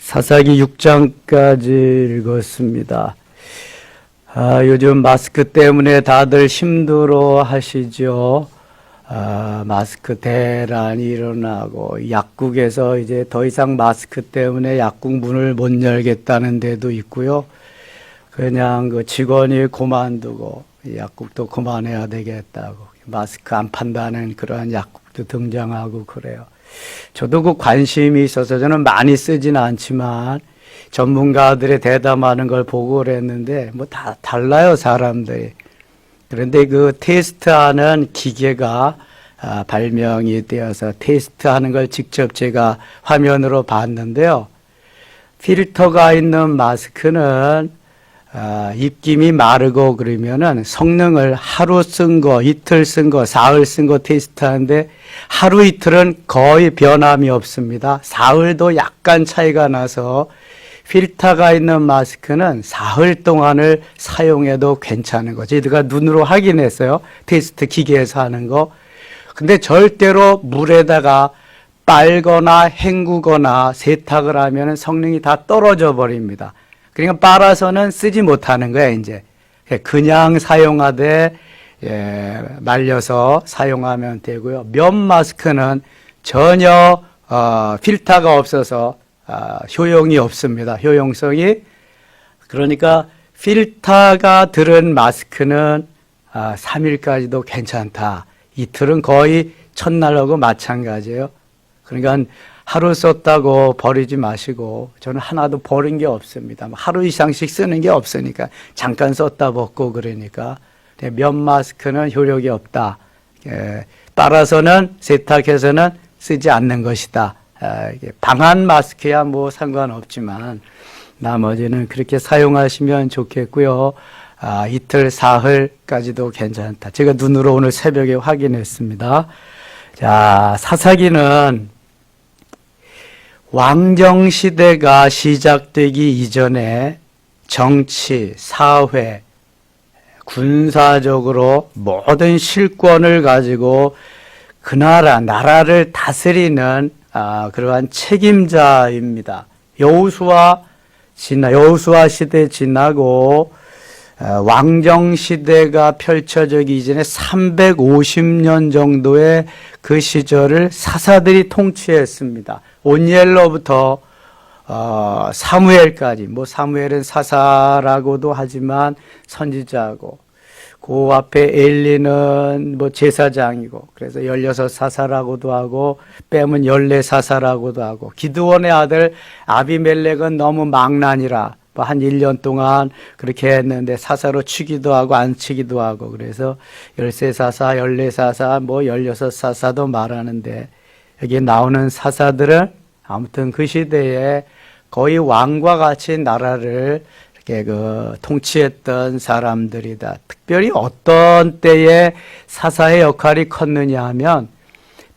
사사기 6장까지 읽었습니다. 요즘 마스크 때문에 다들 힘들어 하시죠. 마스크 대란이 일어나고 약국에서 이제 더 이상 마스크 때문에 약국 문을 못 열겠다는 데도 있고요. 그냥 그 직원이 그만두고 약국도 그만해야 되겠다고 마스크 안 판다는 그러한 약국도 등장하고 그래요. 저도 그 관심이 있어서 저는 많이 쓰지는 않지만 전문가들의 대담하는 걸 보고 그랬는데 뭐 다 달라요, 사람들이. 그런데 그 테스트하는 기계가 발명이 되어서 테스트하는 걸 직접 제가 화면으로 봤는데요. 필터가 있는 마스크는 입김이 마르고 그러면은 성능을 하루 쓴 거, 이틀 쓴 거, 사흘 쓴 거 테스트하는데 하루 이틀은 거의 변함이 없습니다. 사흘도 약간 차이가 나서 필터가 있는 마스크는 사흘 동안을 사용해도 괜찮은 거죠. 저희가 눈으로 확인했어요. 테스트 기계에서 하는 거. 근데 절대로 물에다가 빨거나 헹구거나 세탁을 하면 성능이 다 떨어져 버립니다. 그러니까 빨아서는 쓰지 못하는 거예요, 이제. 그냥 사용하되, 말려서 사용하면 되고요. 면 마스크는 전혀, 필터가 없어서, 효용이 없습니다. 효용성이. 그러니까 필터가 들은 마스크는 3일까지도 괜찮다. 이틀은 거의 첫날하고 마찬가지예요. 그러니까 하루 썼다고 버리지 마시고, 저는 하나도 버린 게 없습니다. 하루 이상씩 쓰는 게 없으니까 잠깐 썼다 벗고 그러니까 면 마스크는 효력이 없다. 빨아서는 세탁해서는 쓰지 않는 것이다. 방한 마스크야 뭐 상관없지만 나머지는 그렇게 사용하시면 좋겠고요. 이틀, 사흘까지도 괜찮다. 제가 눈으로 오늘 새벽에 확인했습니다. 자, 사사기는 왕정시대가 시작되기 이전에 정치, 사회, 군사적으로 모든 실권을 가지고 그 나라를 다스리는 그러한 책임자입니다. 여호수아 시대 지나고 왕정시대가 펼쳐지기 이전에 350년 정도의 그 시절을 사사들이 통치했습니다. 온니엘로부터 사무엘까지, 뭐 사무엘은 사사라고도 하지만 선지자고, 그 앞에 엘리는 뭐 제사장이고, 그래서 16사사라고도 하고, 빼면 14사사라고도 하고, 기드온의 아들 아비멜렉은 너무 망나니라 한 1년 동안 그렇게 했는데 사사로 치기도 하고 안 치기도 하고, 그래서 13사사, 14사사, 뭐 16사사도 말하는데, 여기 나오는 사사들은 아무튼 그 시대에 거의 왕과 같이 나라를 이렇게 통치했던 사람들이다. 특별히 어떤 때에 사사의 역할이 컸느냐 하면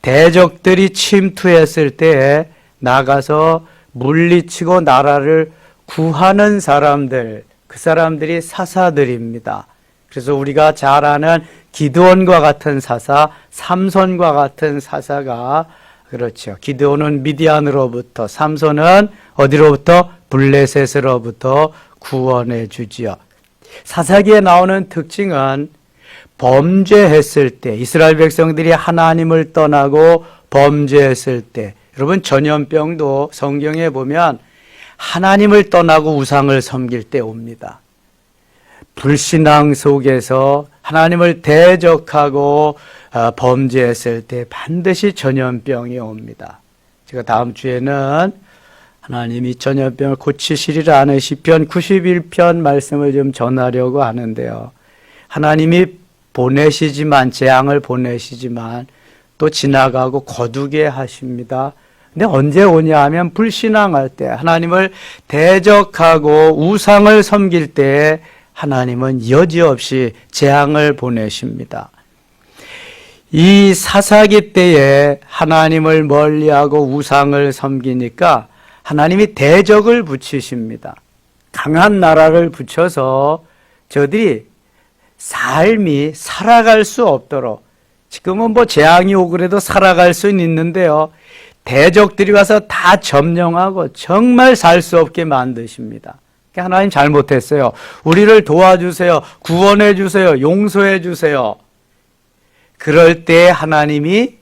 대적들이 침투했을 때에 나가서 물리치고 나라를 구하는 사람들, 그 사람들이 사사들입니다. 그래서 우리가 잘 아는 기드온과 같은 사사, 삼손과 같은 사사가 그렇죠. 기드온은 미디안으로부터, 삼손은 어디로부터? 블레셋으로부터 구원해 주지요. 사사기에 나오는 특징은 범죄했을 때, 이스라엘 백성들이 하나님을 떠나고 범죄했을 때, 여러분 전염병도 성경에 보면 하나님을 떠나고 우상을 섬길 때 옵니다. 불신앙 속에서 하나님을 대적하고 범죄했을 때 반드시 전염병이 옵니다. 제가 다음 주에는 하나님이 전염병을 고치시리라는 시편 91편 말씀을 좀 전하려고 하는데요. 하나님이 보내시지만, 재앙을 보내시지만 또 지나가고 거두게 하십니다. 근데 언제 오냐 하면 불신앙할 때, 하나님을 대적하고 우상을 섬길 때 하나님은 여지없이 재앙을 보내십니다. 이 사사기 때에 하나님을 멀리하고 우상을 섬기니까 하나님이 대적을 붙이십니다. 강한 나라를 붙여서 저들이 삶이 살아갈 수 없도록, 지금은 뭐 재앙이 오고 그래도 살아갈 수는 있는데요. 대적들이 와서 다 점령하고 정말 살 수 없게 만드십니다. 하나님 잘못했어요. 우리를 도와주세요. 구원해 주세요. 용서해 주세요. 그럴 때 하나님이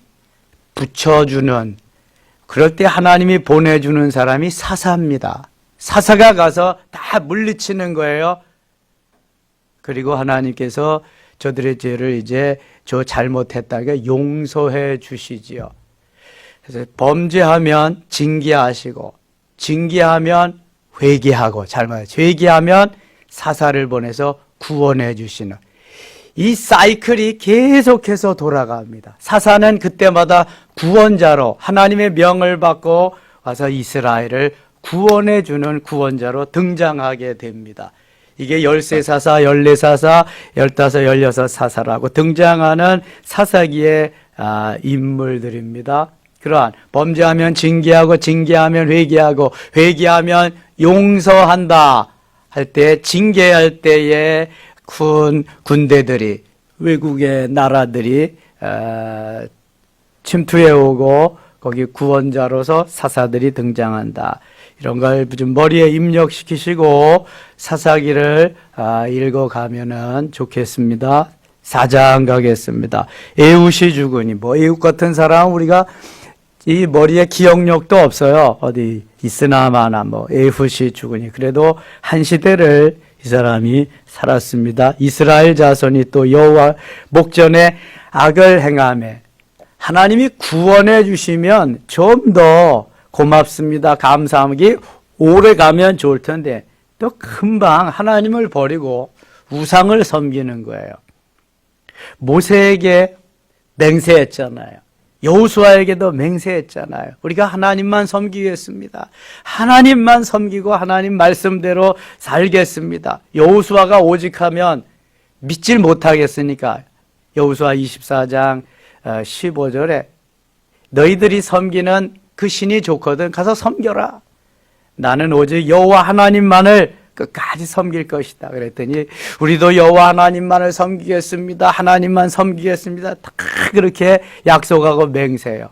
붙여주는, 그럴 때 하나님이 보내주는 사람이 사사입니다. 사사가 가서 다 물리치는 거예요. 그리고 하나님께서 저들의 죄를 이제 저 잘못했다가 용서해 주시지요. 그래서 범죄하면 징계하시고, 징계하면 회개하고, 회개하면 사사를 보내서 구원해 주시는 이 사이클이 계속해서 돌아갑니다. 사사는 그때마다 구원자로 하나님의 명을 받고 와서 이스라엘을 구원해 주는 구원자로 등장하게 됩니다. 이게 13사사, 14사사, 15, 16사사라고 등장하는 사사기의 인물들입니다. 그러한 범죄하면 징계하고, 징계하면 회개하고, 회개하면 용서한다 할 때, 징계할 때에 군대들이, 외국의 나라들이 침투해 오고 거기 구원자로서 사사들이 등장한다. 이런 걸 좀 머리에 입력시키시고 사사기를 읽어가면은 좋겠습니다. 4장 가겠습니다. 에훗이 죽으니, 에훗 같은 사람 우리가 이 머리에 기억력도 없어요. 어디 있으나 마나 에훗이 죽으니. 그래도 한 시대를 이 사람이 살았습니다. 이스라엘 자손이 또 여호와 목전에 악을 행하며 하나님이 구원해 주시면 좀 더 고맙습니다. 감사하기 오래 가면 좋을 텐데 또 금방 하나님을 버리고 우상을 섬기는 거예요. 모세에게 맹세했잖아요. 여호수아에게도 맹세했잖아요. 우리가 하나님만 섬기겠습니다. 하나님만 섬기고 하나님 말씀대로 살겠습니다. 여호수아가 오직하면 믿질 못하겠으니까 여호수아 24장 15절에 너희들이 섬기는 그 신이 좋거든 가서 섬겨라. 나는 오직 여호와 하나님만을 끝까지 섬길 것이다. 그랬더니 우리도 여호와 하나님만을 섬기겠습니다. 하나님만 섬기겠습니다. 다 그렇게 약속하고 맹세해요.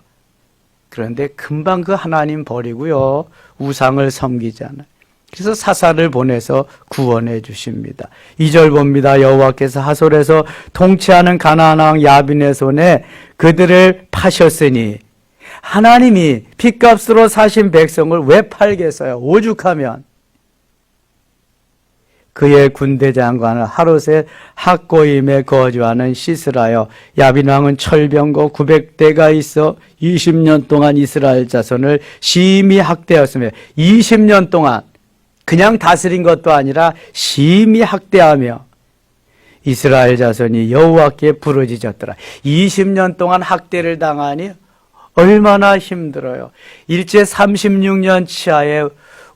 그런데 금방 그 하나님 버리고요. 우상을 섬기잖아요. 그래서 사사를 보내서 구원해 주십니다. 2절 봅니다. 여호와께서 하솔에서 통치하는 가나안 왕 야빈의 손에 그들을 파셨으니 하나님이 핏값으로 사신 백성을 왜 팔겠어요? 오죽하면 그의 군대 장관은 하롯의 학고임에 거주하는 시스라요. 야빈 왕은 철병거 900대가 있어 20년 동안 이스라엘 자손을 심히 학대하였으며 20년 동안 그냥 다스린 것도 아니라 심히 학대하며 이스라엘 자손이 여호와께 부르짖었더라. 20년 동안 학대를 당하니 얼마나 힘들어요. 일제 36년 치하에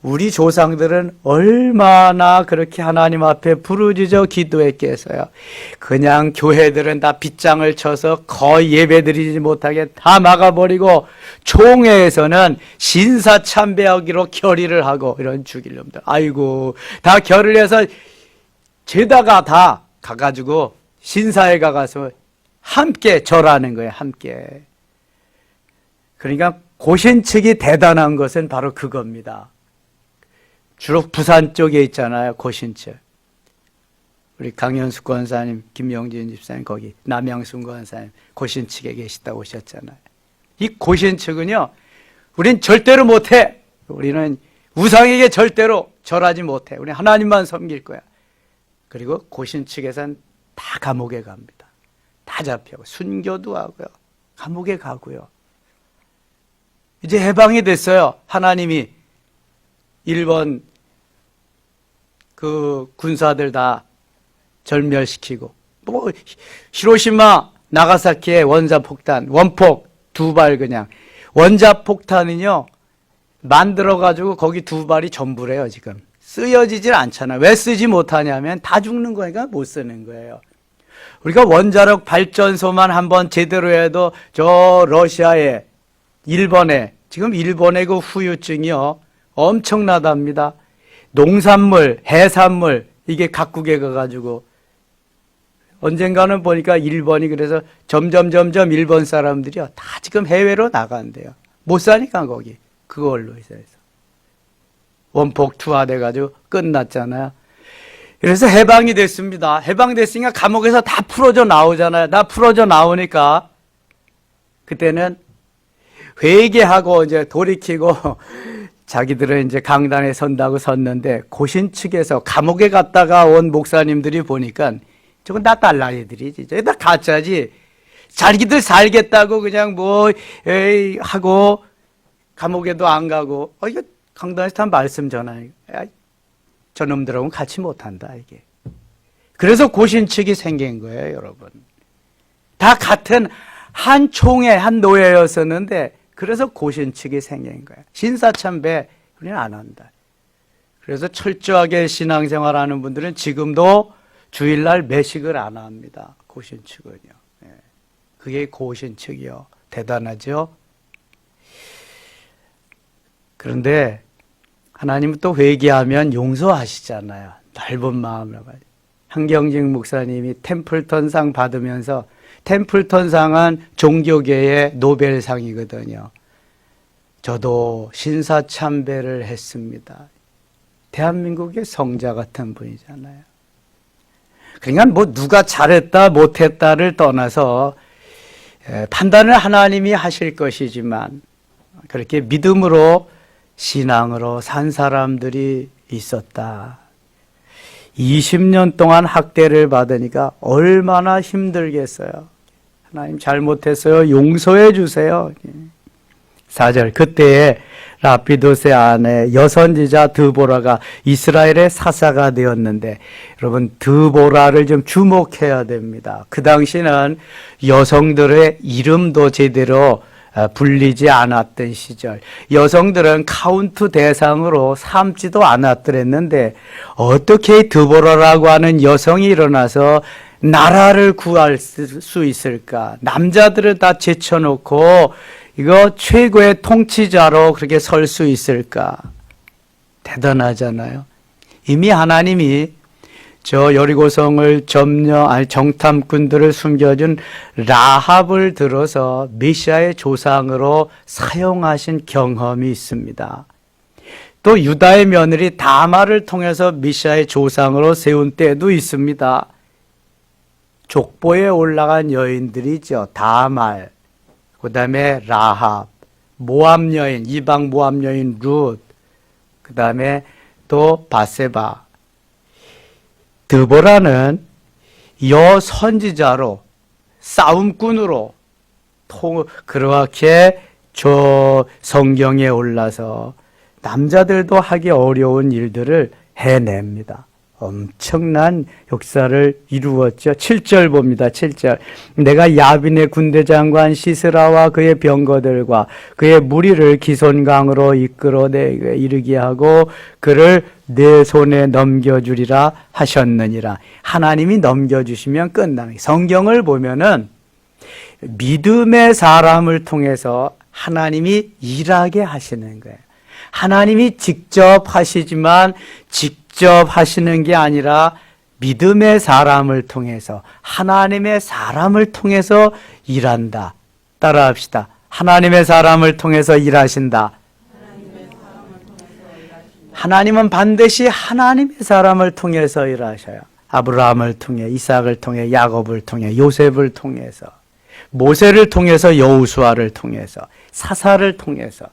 우리 조상들은 얼마나 그렇게 하나님 앞에 부르짖어 기도했겠어요. 그냥 교회들은 다 빗장을 쳐서 거의 예배드리지 못하게 다 막아버리고 총회에서는 신사참배하기로 결의를 하고 이런 죽일 놈들. 아이고 다 결의를 해서 죄다가 다 가가지고 신사에 가서 함께 절하는 거예요. 함께. 그러니까 고신 측이 대단한 것은 바로 그겁니다. 주로 부산 쪽에 있잖아요. 고신측. 우리 강현숙 권사님, 김영진 집사님 거기 남양순 권사님 고신측에 계시다고 오셨잖아요. 이 고신측은요. 우린 절대로 못해. 우리는 우상에게 절대로 절하지 못해. 우리 하나님만 섬길 거야. 그리고 고신측에선 다 감옥에 갑니다. 다 잡혀고 순교도 하고요. 감옥에 가고요. 이제 해방이 됐어요. 하나님이 일본 그 군사들 다 절멸시키고 히로시마 나가사키의 원자폭탄 원폭 2발 그냥 원자폭탄은요 만들어가지고 거기 2발이 전부래요. 지금 쓰여지질 않잖아요. 왜 쓰지 못하냐면 다 죽는 거니까 못 쓰는 거예요. 우리가 원자력 발전소만 한번 제대로 해도 저 러시아에 일본에 지금 일본의 그 후유증이요 엄청나답니다. 농산물, 해산물 이게 각국에 가가지고 언젠가는 보니까 일본이 그래서 점점 일본 사람들이요 다 지금 해외로 나간대요. 못 사니까 거기 그걸로 해서 원폭 투하돼가지고 끝났잖아요. 그래서 해방이 됐습니다. 해방됐으니까 감옥에서 다 풀어져 나오잖아요. 다 풀어져 나오니까 그때는 회개하고 이제 돌이키고 자기들은 이제 강단에 선다고 섰는데 고신 측에서 감옥에 갔다가 온 목사님들이 보니까 저건 다 딸라이들이지. 저게 다 가짜지. 자기들 살겠다고 그냥 뭐 에이 하고 감옥에도 안 가고 이거 강단에서 한 말씀 전하니까 저놈들하고는 같이 못한다 이게. 그래서 고신 측이 생긴 거예요, 여러분. 다 같은 한 총회, 한 노예였었는데 그래서 고신 측이 생긴 거예요. 신사참배 우리는 안 한다. 그래서 철저하게 신앙생활하는 분들은 지금도 주일날 매식을 안 합니다. 고신 측은요. 그게 고신 측이요. 대단하죠? 그런데 하나님은 또 회개하면 용서하시잖아요. 넓은 마음으로. 한경직 목사님이 템플턴상 받으면서 템플턴상은 종교계의 노벨상이거든요. 저도 신사참배를 했습니다. 대한민국의 성자 같은 분이잖아요. 그러니까 뭐 누가 잘했다 못했다를 떠나서 판단을 하나님이 하실 것이지만 그렇게 믿음으로 신앙으로 산 사람들이 있었다. 20년 동안 학대를 받으니까 얼마나 힘들겠어요. 하나님 잘못했어요. 용서해 주세요. 4절 그때에 라피도스의 아내 여선지자 드보라가 이스라엘의 사사가 되었는데 여러분 드보라를 좀 주목해야 됩니다. 그 당시는 여성들의 이름도 제대로 불리지 않았던 시절 여성들은 카운트 대상으로 삼지도 않았더랬는데 어떻게 드보라라고 하는 여성이 일어나서 나라를 구할 수 있을까? 남자들을 다 제쳐놓고 이거 최고의 통치자로 그렇게 설 수 있을까? 대단하잖아요. 이미 하나님이 저 여리고성을 정탐꾼들을 숨겨준 라합을 들어서 메시아의 조상으로 사용하신 경험이 있습니다. 또 유다의 며느리 다말을 통해서 메시아의 조상으로 세운 때도 있습니다. 족보에 올라간 여인들이죠. 다말, 그 다음에 라합, 모압 여인, 이방 모압 여인 룻, 그 다음에 또 바세바. 드보라는 여선지자로 싸움꾼으로 그렇게 저 성경에 올라서 남자들도 하기 어려운 일들을 해냅니다. 엄청난 역사를 이루었죠. 7절 봅니다. 7절. 내가 야빈의 군대 장관 시스라와 그의 병거들과 그의 무리를 기손강으로 이끌어 내게 이르게 하고 그를 내 손에 넘겨주리라 하셨느니라. 하나님이 넘겨주시면 끝나는 성경을 보면은 믿음의 사람을 통해서 하나님이 일하게 하시는 거예요. 하나님이 직접 하시지만 직접 하시는 게 아니라 믿음의 사람을 통해서 하나님의 사람을 통해서 일한다. 따라합시다. 하나님의 사람을 통해서 일하신다. 하나님은 반드시 하나님의 사람을 통해서 일하셔요. 아브라함을 통해, 이삭을 통해, 야곱을 통해, 요셉을 통해서, 모세를 통해서, 여호수아를 통해서, 사사를 통해서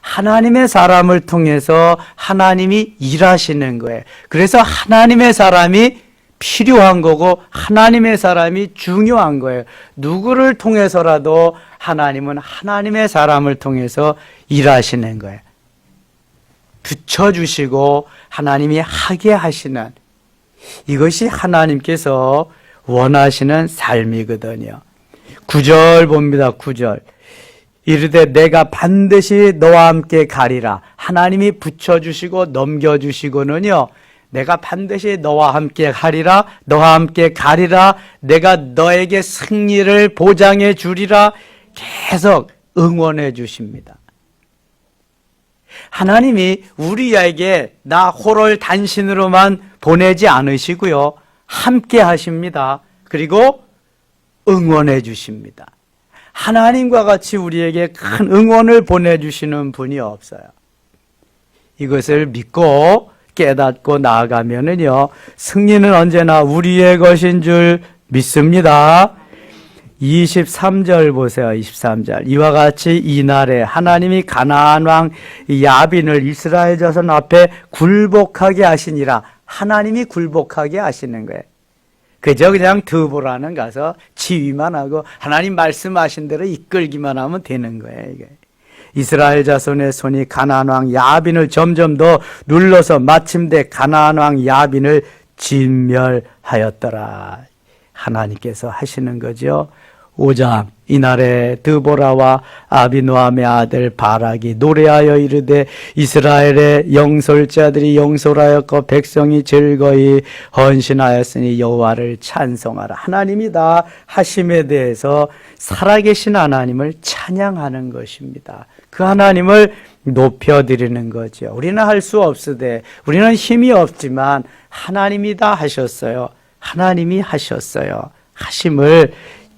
하나님의 사람을 통해서 하나님이 일하시는 거예요. 그래서 하나님의 사람이 필요한 거고 하나님의 사람이 중요한 거예요. 누구를 통해서라도 하나님은 하나님의 사람을 통해서 일하시는 거예요. 붙여주시고 하나님이 하게 하시는 이것이 하나님께서 원하시는 삶이거든요. 9절 봅니다. 9절. 이르되 내가 반드시 너와 함께 가리라. 하나님이 붙여주시고 넘겨주시고는요. 내가 반드시 너와 함께 가리라. 너와 함께 가리라. 내가 너에게 승리를 보장해 주리라. 계속 응원해 주십니다. 하나님이 우리에게 나 홀을 단신으로만 보내지 않으시고요. 함께 하십니다. 그리고 응원해 주십니다. 하나님과 같이 우리에게 큰 응원을 보내주시는 분이 없어요. 이것을 믿고 깨닫고 나아가면은요, 승리는 언제나 우리의 것인 줄 믿습니다. 23절 보세요. 23절. 이와 같이 이날에 하나님이 가나안 왕 야빈을 이스라엘 자손 앞에 굴복하게 하시니라. 하나님이 굴복하게 하시는 거예요. 그저 그냥 드보라는 가서 지휘만 하고 하나님 말씀하신 대로 이끌기만 하면 되는 거예요. 이게. 이스라엘 자손의 손이 가나안 왕 야빈을 점점 더 눌러서 마침내 가나안 왕 야빈을 진멸하였더라. 하나님께서 하시는 거죠. 5장. 이날에 드보라와 아비노함의 아들 바락이 노래하여 이르되 이스라엘의 영솔자들이 영솔하였고 백성이 즐거이 헌신하였으니 여호와를 찬송하라. 하나님이 다 하심에 대해서 살아계신 하나님을 찬양하는 것입니다. 그 하나님을 높여드리는 거죠. 우리는 할 수 없으되 우리는 힘이 없지만 하나님이 다 하셨어요. 하나님이 하셨어요. 하심을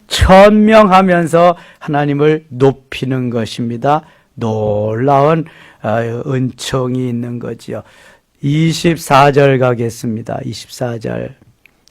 천명하면서 하나님을 높이는 것입니다. 놀라운 은총이 있는 거지요. 24절 가겠습니다. 24절.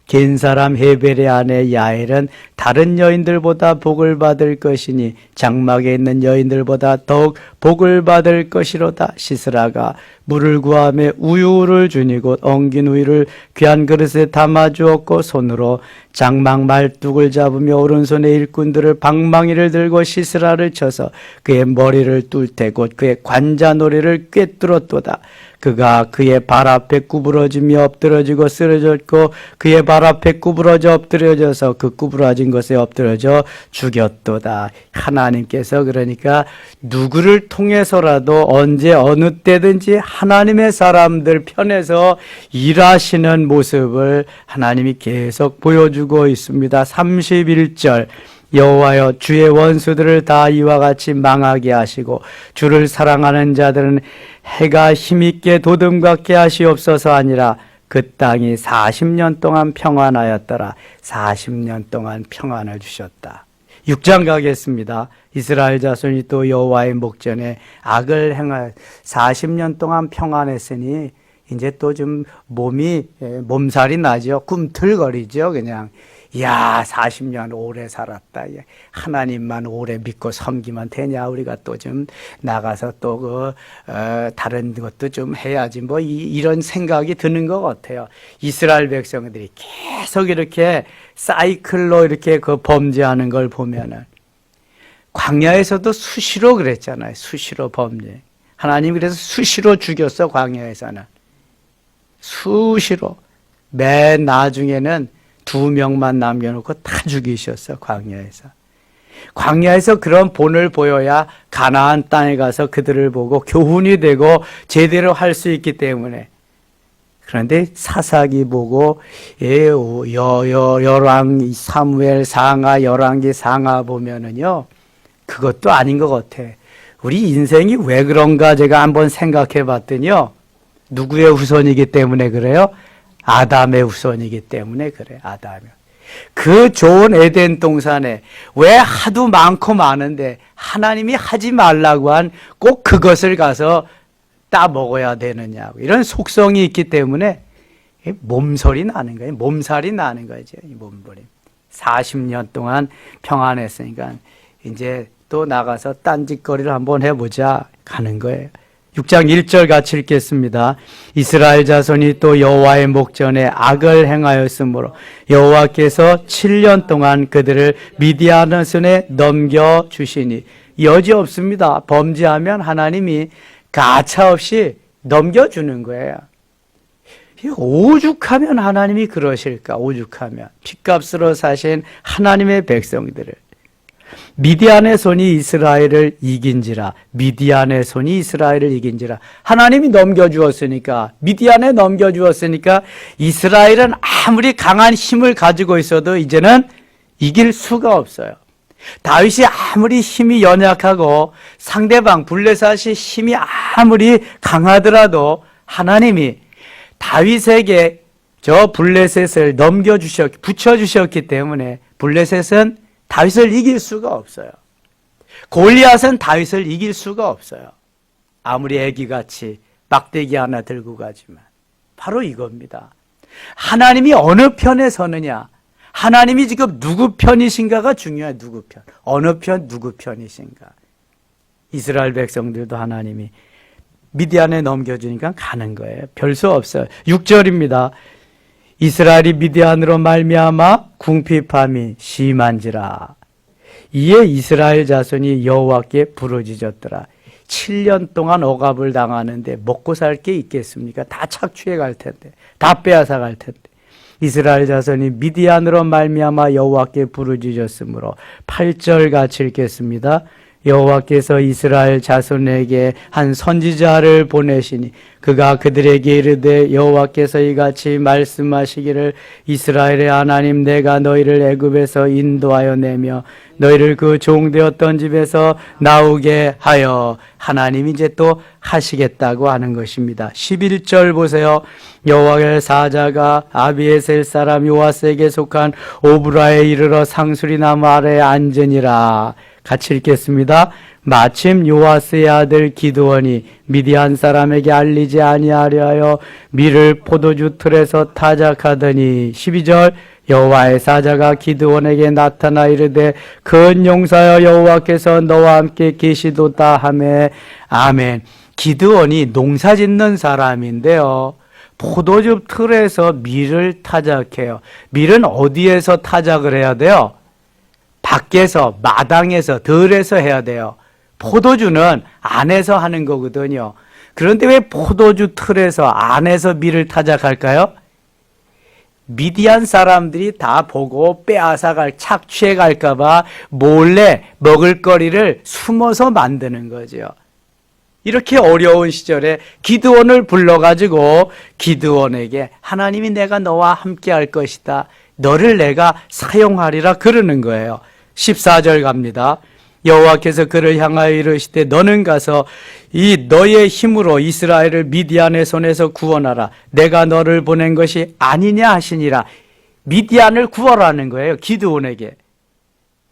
긴 사람 헤벨의 아내 야엘은 다른 여인들보다 복을 받을 것이니 장막에 있는 여인들보다 더욱 복을 받을 것이로다. 시스라가 물을 구하며 우유를 주니 곧 엉긴 우유를 귀한 그릇에 담아 주었고 손으로 장막 말뚝을 잡으며 오른손에 일꾼들을 방망이를 들고 시스라를 쳐서 그의 머리를 뚫되 곧 그의 관자놀이를 꿰뚫었도다. 그가 그의 발 앞에 구부러지며 엎드러지고 쓰러졌고 그의 발 앞에 구부러져 엎드려져서 그 구부러진 것에 엎드려져 죽였도다. 하나님께서 그러니까 누구를 통해서라도 언제 어느 때든지 하나님의 사람들 편에서 일하시는 모습을 하나님이 계속 보여주고 있습니다. 31절. 여호와여 주의 원수들을 다 이와 같이 망하게 하시고 주를 사랑하는 자들은 해가 힘있게 도듬같게 하시옵소서. 아니라 그 땅이 40년 동안 평안하였더라. 40년 동안 평안을 주셨다. 6장 가겠습니다. 이스라엘 자손이 또 여호와의 목전에 악을 행하여 40년 동안 평안했으니 이제 또 좀 몸살이 나죠. 꿈틀거리죠. 그냥 야 40년 오래 살았다. 하나님만 오래 믿고 섬기면 되냐. 우리가 또 좀 나가서 또 다른 것도 좀 해야지. 뭐 이런 생각이 드는 것 같아요. 이스라엘 백성들이 계속 이렇게 사이클로 이렇게 그 범죄하는 걸 보면은 광야에서도 수시로 그랬잖아요. 수시로 범죄. 하나님이 그래서 수시로 죽였어. 광야에서는 수시로. 맨 나중에는 2명만 남겨놓고 다 죽이셨어. 광야에서. 광야에서 그런 본을 보여야 가나안 땅에 가서 그들을 보고 교훈이 되고 제대로 할 수 있기 때문에. 그런데 사사기 보고 열왕 사무엘 상하 열왕기 상하 보면은요 그것도 아닌 것 같아. 우리 인생이 왜 그런가 제가 한번 생각해 봤더니요, 누구의 후손이기 때문에 그래요? 아담의 후손이기 때문에 그래. 아담이. 그 좋은 에덴 동산에 왜 하도 많고 많은데 하나님이 하지 말라고 한 꼭 그것을 가서 따 먹어야 되느냐고. 이런 속성이 있기 때문에 몸살이 나는 거예요. 몸살이 나는 거죠. 이 몸부림. 40년 동안 평안했으니까 이제 또 나가서 딴짓거리를 한번 해보자 가는 거예요. 6장 1절 같이 읽겠습니다. 이스라엘 자손이 또 여호와의 목전에 악을 행하였으므로 여호와께서 7년 동안 그들을 미디안 손에 넘겨주시니. 여지없습니다. 범죄하면 하나님이 가차없이 넘겨주는 거예요. 오죽하면 하나님이 그러실까. 오죽하면 핏값으로 사신 하나님의 백성들을. 미디안의 손이 이스라엘을 이긴지라. 미디안의 손이 이스라엘을 이긴지라. 하나님이 넘겨주었으니까, 미디안에 넘겨주었으니까 이스라엘은 아무리 강한 힘을 가지고 있어도 이제는 이길 수가 없어요. 다윗이 아무리 힘이 연약하고 상대방 블레셋이 힘이 아무리 강하더라도 하나님이 다윗에게 저 블레셋을 붙여주셨기 때문에 블레셋은 다윗을 이길 수가 없어요. 골리앗은 다윗을 이길 수가 없어요. 아무리 애기같이 막대기 하나 들고 가지만. 바로 이겁니다. 하나님이 어느 편에 서느냐, 하나님이 지금 누구 편이신가가 중요해요. 누구 편, 어느 편, 누구 편이신가. 이스라엘 백성들도 하나님이 미디안에 넘겨주니까 가는 거예요. 별 수 없어요. 6절입니다. 이스라엘이 미디안으로 말미암아 궁핍함이 심한지라. 이에 이스라엘 자손이 여호와께 부르짖었더라. 7년 동안 억압을 당하는데 먹고 살 게 있겠습니까? 다 착취해 갈 텐데, 다 빼앗아 갈 텐데. 이스라엘 자손이 미디안으로 말미암아 여호와께 부르짖었으므로 8절 같이 읽겠습니다. 여호와께서 이스라엘 자손에게 한 선지자를 보내시니 그가 그들에게 이르되 여호와께서 이같이 말씀하시기를 이스라엘의 하나님 내가 너희를 애굽에서 인도하여 내며 너희를 그 종되었던 집에서 나오게 하여. 하나님이 이제 또 하시겠다고 하는 것입니다. 11절 보세요. 여호와의 사자가 아비에셀 사람 요아스에게 속한 오브라에 이르러 상수리나무 아래에 앉으니라. 같이 읽겠습니다. 마침 요아스의 아들 기드원이 미디안 사람에게 알리지 아니하려 하여 밀을 포도주 틀에서 타작하더니. 12절 여호와의 사자가 기드원에게 나타나 이르되 큰 용사여 여호와께서 너와 함께 계시도다 하매. 아멘. 기드원이 농사 짓는 사람인데요, 포도주 틀에서 밀을 타작해요. 밀은 어디에서 타작을 해야 돼요? 밖에서, 마당에서, 들에서 해야 돼요. 포도주는 안에서 하는 거거든요. 그런데 왜 포도주 틀에서 안에서 밀을 타작할까요? 미디안 사람들이 다 보고 빼앗아갈, 착취해 갈까봐 몰래 먹을거리를 숨어서 만드는 거죠. 이렇게 어려운 시절에 기드원을 불러가지고 기드원에게 하나님이 내가 너와 함께 할 것이다, 너를 내가 사용하리라 그러는 거예요. 14절 갑니다. 여호와께서 그를 향하여 이르시되 너는 가서 이 너의 힘으로 이스라엘을 미디안의 손에서 구원하라. 내가 너를 보낸 것이 아니냐 하시니라. 미디안을 구하라는 거예요, 기드온에게.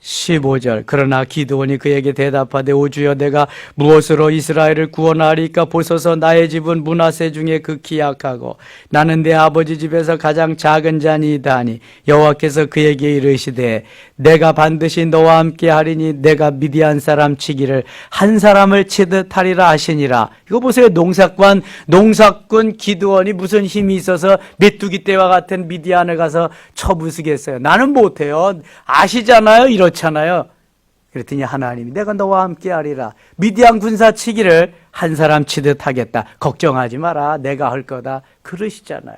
15절 그러나 기드온이 그에게 대답하되 오 주여 내가 무엇으로 이스라엘을 구원하리까? 보소서 나의 집은 므낫세 중에 극히 약하고 나는 내 아버지 집에서 가장 작은 자니이다 하니 여호와께서 그에게 이르시되 내가 반드시 너와 함께 하리니 내가 미디안 사람 치기를 한 사람을 치듯 하리라 하시니라. 이거 보세요. 농사꾼 기드온이 무슨 힘이 있어서 메뚜기 떼와 같은 미디안을 가서 쳐부수겠어요? 나는 못해요. 아시잖아요. 이렇잖아요. 그랬더니 하나님이 내가 너와 함께 하리라. 미디안 군사 치기를 한 사람 치듯 하겠다. 걱정하지 마라. 내가 할 거다. 그러시잖아요.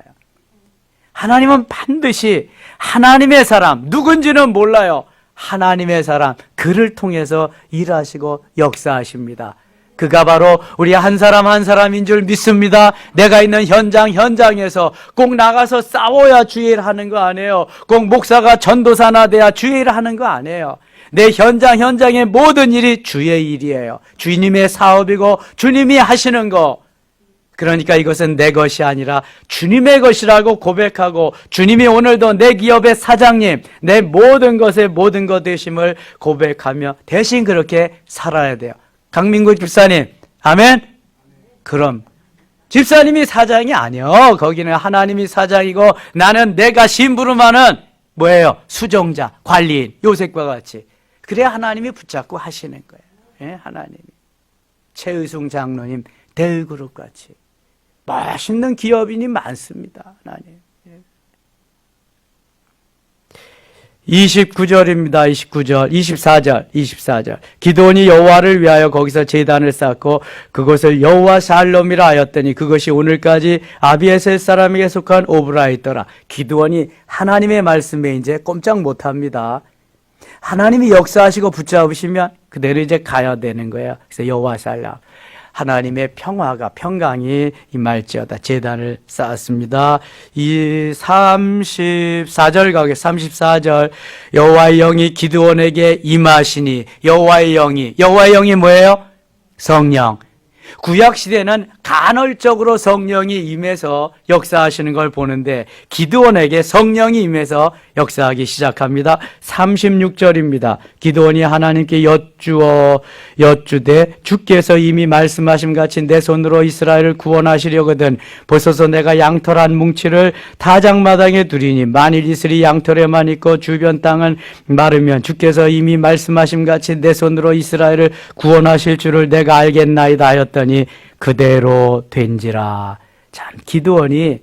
하나님은 반드시 하나님의 사람, 누군지는 몰라요. 하나님의 사람, 그를 통해서 일하시고 역사하십니다. 그가 바로 우리 한 사람 한 사람인 줄 믿습니다. 내가 있는 현장에서 꼭 나가서 싸워야 주의 일 하는 거 아니에요. 꼭 목사가 전도사나 돼야 주의 일 하는 거 아니에요. 내 현장의 모든 일이 주의 일이에요. 주님의 사업이고 주님이 하시는 거. 그러니까 이것은 내 것이 아니라 주님의 것이라고 고백하고 주님이 오늘도 내 기업의 사장님, 내 모든 것의 모든 것 되심을 고백하며 대신 그렇게 살아야 돼요. 강민구 집사님, 아멘? 그럼 집사님이 사장이 아니요. 거기는 하나님이 사장이고 나는 내가 심부름하는 뭐예요? 수종자, 관리인, 요셉과 같이. 그래야 하나님이 붙잡고 하시는 거예요. 예? 하나님이. 최의숙 장로님, 델그룹 같이. 멋있는 기업인이 많습니다. 하나님. 29절입니다. 24절. 기드온이 여호와를 위하여 거기서 제단을 쌓고 그것을 여호와 샬롬이라 하였더니 그것이 오늘까지 아비에셀 사람에게 속한 오브라에 있더라. 기드온이 하나님의 말씀에 이제 꼼짝 못합니다. 하나님이 역사하시고 붙잡으시면 그대로 이제 가야 되는 거예요. 그래서 여호와 샬롬. 하나님의 평강이 임할지어다. 제단을 쌓았습니다. 이 34절 가게 34절 여호와의 영이 기드온에게 임하시니 여호와의 영이 뭐예요? 성령. 구약 시대는 간헐적으로 성령이 임해서 역사하시는 걸 보는데 기드온에게 성령이 임해서 역사하기 시작합니다. 36절입니다. 기드온이 하나님께 여쭈되 주께서 이미 말씀하신 같이 내 손으로 이스라엘을 구원하시려거든 보소서 내가 양털 한 뭉치를 타작마당에 두리니 만일 이슬이 양털에만 있고 주변 땅은 마르면 주께서 이미 말씀하신 같이 내 손으로 이스라엘을 구원하실 줄을 내가 알겠나이다 하였더니 그대로 된지라. 참 기드온이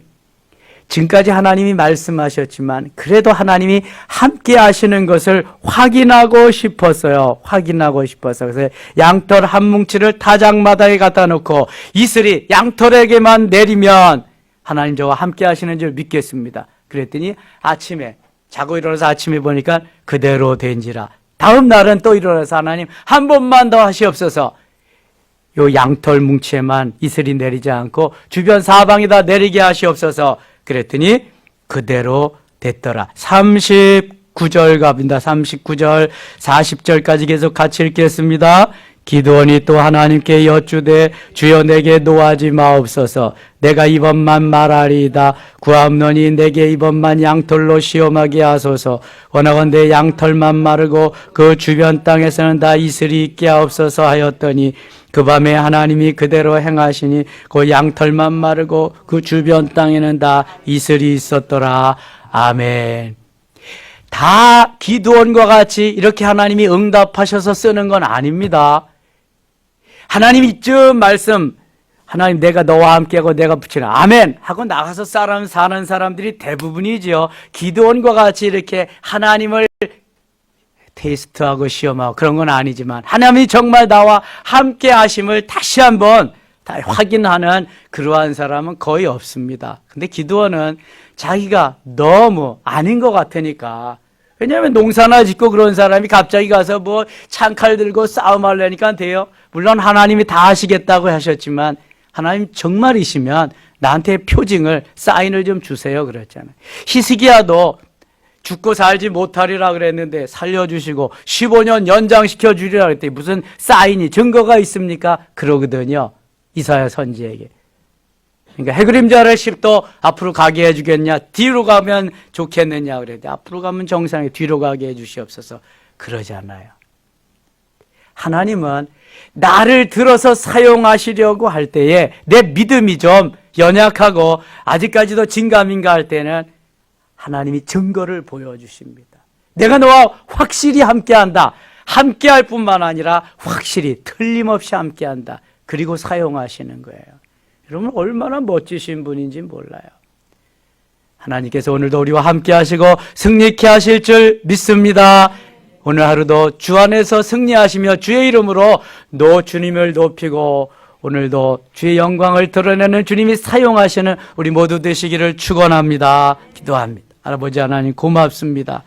지금까지 하나님이 말씀하셨지만 그래도 하나님이 함께 하시는 것을 확인하고 싶었어요. 그래서 양털 한 뭉치를 타작마당에 갖다 놓고 이슬이 양털에게만 내리면 하나님 저와 함께 하시는 줄 믿겠습니다. 그랬더니 아침에 자고 일어나서 아침에 보니까 그대로 된지라. 다음 날은 또 일어나서 하나님 한 번만 더 하시옵소서. 요 양털 뭉치에만 이슬이 내리지 않고 주변 사방에다 내리게 하시옵소서. 그랬더니 그대로 됐더라. 39절 갑니다. 39절 40절까지 계속 같이 읽겠습니다. 기드온이 또 하나님께 여쭈되 주여 내게 노하지 마옵소서. 내가 이번만 말하리이다. 구함노니 내게 이번만 양털로 시험하게 하소서. 원하건대 양털만 마르고 그 주변 땅에서는 다 이슬이 있게 하옵소서 하였더니 그 밤에 하나님이 그대로 행하시니 그 양털만 마르고 그 주변 땅에는 다 이슬이 있었더라. 아멘. 다 기드온과 같이 이렇게 하나님이 응답하셔서 쓰는 건 아닙니다. 하나님이 이쯤 말씀, 하나님 내가 너와 함께하고 내가 붙이라 아멘 하고 나가서 사는 사람들이 대부분이지요. 기드온과 같이 이렇게 하나님을 테스트하고 시험하고 그런 건 아니지만 하나님이 정말 나와 함께 하심을 다시 한번 다 확인하는 그러한 사람은 거의 없습니다. 근데 기드온은 자기가 너무 아닌 것 같으니까, 왜냐하면 농사나 짓고 그런 사람이 갑자기 가서 뭐 창칼 들고 싸움하려니까 돼요. 물론 하나님이 다 하시겠다고 하셨지만 하나님 정말이시면 나한테 표징을 사인을 좀 주세요 그랬잖아요. 히스기야도 죽고 살지 못하리라 그랬는데 살려주시고 15년 연장시켜 주리라 그랬더니 무슨 사인이 증거가 있습니까? 그러거든요. 이사야 선지에게. 그러니까 해그림자를 10도 앞으로 가게 해주겠냐, 뒤로 가면 좋겠느냐 그랬더니 앞으로 가면 정상에 뒤로 가게 해주시옵소서. 그러잖아요. 하나님은 나를 들어서 사용하시려고 할 때에 내 믿음이 좀 연약하고 아직까지도 진감인가 할 때는 하나님이 증거를 보여주십니다. 내가 너와 확실히 함께한다. 함께할 뿐만 아니라 확실히 틀림없이 함께한다. 그리고 사용하시는 거예요. 여러분 얼마나 멋지신 분인지 몰라요. 하나님께서 오늘도 우리와 함께 하시고 승리케 하실 줄 믿습니다. 오늘 하루도 주 안에서 승리하시며 주의 이름으로 주님을 높이고 오늘도 주의 영광을 드러내는 주님이 사용하시는 우리 모두 되시기를 축원합니다. 기도합니다. 아버지 하나님 고맙습니다.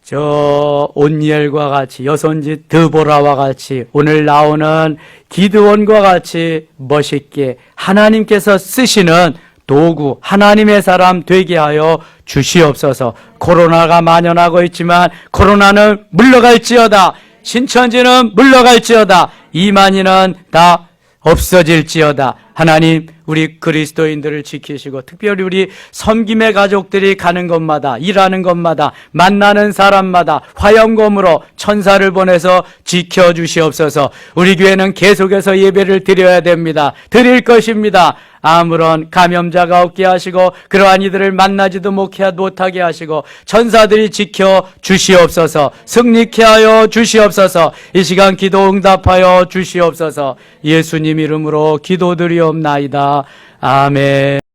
저 온니엘과 같이 여손지 드보라와 같이 오늘 나오는 기드온과 같이 멋있게 하나님께서 쓰시는 도구, 하나님의 사람 되게 하여 주시옵소서. 코로나가 만연하고 있지만 코로나는 물러갈지어다. 신천지는 물러갈지어다. 이만희는 다 없어질지어다. 하나님 우리 그리스도인들을 지키시고 특별히 우리 섬김의 가족들이 가는 곳마다 일하는 곳마다 만나는 사람마다 화염검으로 천사를 보내서 지켜주시옵소서. 우리 교회는 계속해서 예배를 드려야 됩니다. 드릴 것입니다. 아무런 감염자가 없게 하시고 그러한 이들을 만나지도 못하게 하시고 천사들이 지켜 주시옵소서. 승리케 하여 주시옵소서. 이 시간 기도 응답하여 주시옵소서. 예수님 이름으로 기도드리옵나이다. 아멘.